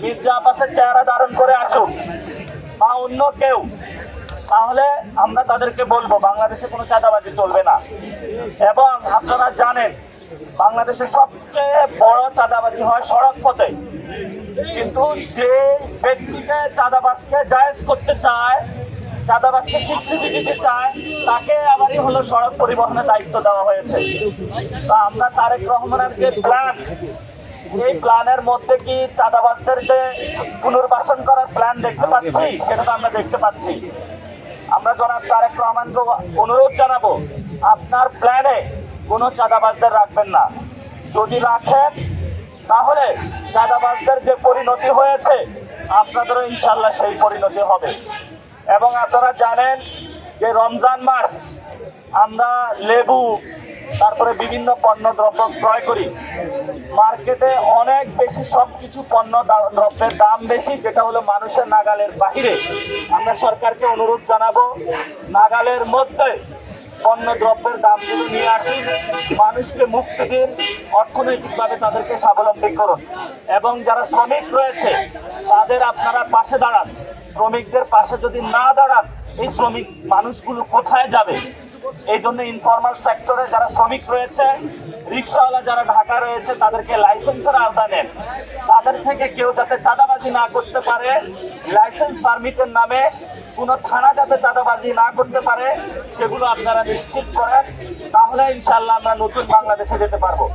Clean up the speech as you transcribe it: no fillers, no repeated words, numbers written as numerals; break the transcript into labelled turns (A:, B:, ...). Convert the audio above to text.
A: মির্জা আব্বাসের চেহারা ধারণ করে আসুক বা অন্য কেউ, তাহলে আমরা তাদেরকে বলবো বাংলাদেশে কোনো চাঁদাবাজি চলবে না। এবং আপনারা জানেন বাংলাদেশের সবচেয়ে বড় চাঁদাবাজি হয় সড়ক পথে, কিন্তু যে ব্যক্তিকে চাঁদাবাজকে জায়েজ করতে চায়, চাঁদাবাজকে স্বীকৃতি দিতে চায়, তাকে আবারই হলো সড়ক পরিবহনের দায়িত্ব দেওয়া হয়েছে। তা আমরা তারেক রহমানের যে প্ল্যান, এই প্ল্যানের মধ্যে কি চাঁদাবাজদের যে পুনর্বাসন করার প্ল্যান দেখতে পাচ্ছি? সেটা তো আমরা দেখতে পাচ্ছি। আমরা জনাব তারেক রহমানকে অনুরোধ জানাবো, আপনার প্ল্যানে কোনো চাঁদাবাজদের রাখবেন না। যদি রাখেন তাহলে চাঁদাবাজদের যে পরিণতি হয়েছে আপনাদেরও ইনশাল্লাহ সেই পরিণতি হবে। এবং আপনারা জানেন যে রমজান মাস আমরা লেবু, তারপরে বিভিন্ন পণ্য দ্রব্য ক্রয় করি, মার্কেটে অনেক বেশি সব কিছু পণ্য দ্রব্যের দাম বেশি, যেটা হলো মানুষের নাগালের বাহিরে। আমরা সরকারকে অনুরোধ জানাবো, নাগালের মধ্যে পণ্য দ্রব্যের দামগুলো নিয়ে আসুন, মানুষকে মুক্তি দিন, অর্থনৈতিকভাবে তাদেরকে স্বাবলম্বী করুন। এবং যারা শ্রমিক রয়েছে তাদের আপনারা পাশে দাঁড়ান। শ্রমিকদের পাশে যদি না দাঁড়ান, এই শ্রমিক মানুষগুলো কোথায় যাবে? এই জন্য ইনফরমাল সেক্টরে যারা শ্রমিক রয়েছে, রিক্সাওয়ালা যারা ঢাকা রয়েছে, তাদেরকে লাইসেন্সের আওতা নেন। তাদের থেকে কেউ যাতে চাঁদাবাজি না করতে পারে, লাইসেন্স পারমিটের নামে কোনো থানা যাতে চাঁদাবাজি না করতে পারে, সেগুলো আপনারা নিশ্চিত করেন। তাহলে ইনশাল্লাহ আমরা নতুন বাংলাদেশে যেতে পারবো।